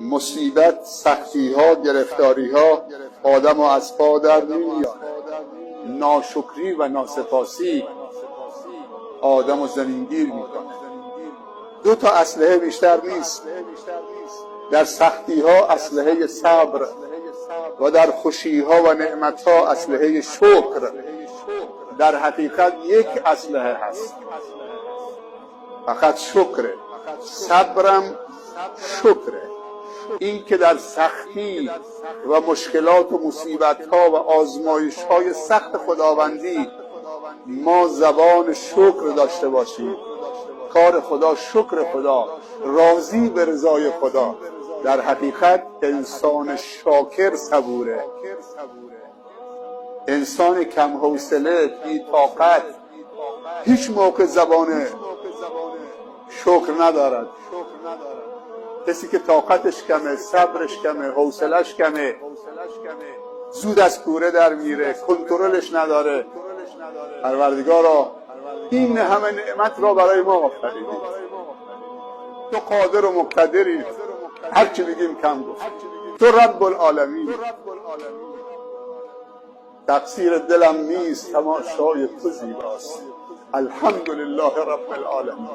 مصیبت، سختی ها، گرفتاری ها آدم از پا در نمیاره. ناشکری و ناسپاسی آدم زمینگیر میکنه. دو تا اسلحه بیشتر نیست. در سختی ها اسلحه صبر و در خوشی ها و نعمت ها اسلحه شکر. در حقیقت یک اسلحه هست، فقط شکره. صبرم شکره. این که در سختی و مشکلات و مصیبت ها و آزمایش های سخت خداوندی ما زبان شکر داشته باشیم، کار خدا، شکر خدا، راضی به رضای خدا. در حقیقت انسان شاکر صبوره. انسان کم حوصله، بی طاقت هیچ موقع زبان شکر ندارد. کسی که طاقتش کمه، صبرش کمه، حوصلش کمه، زود از کوره در میره، کنترلش نداره. پروردگارا این همه نعمت را برای ما آفریدی، تو قادر و مقتدری، هر چی بگیم کم گفت. تو رب العالمین، تقصیر دلم نیست، تماشای تو زیباست. الحمدلله رب العالمین.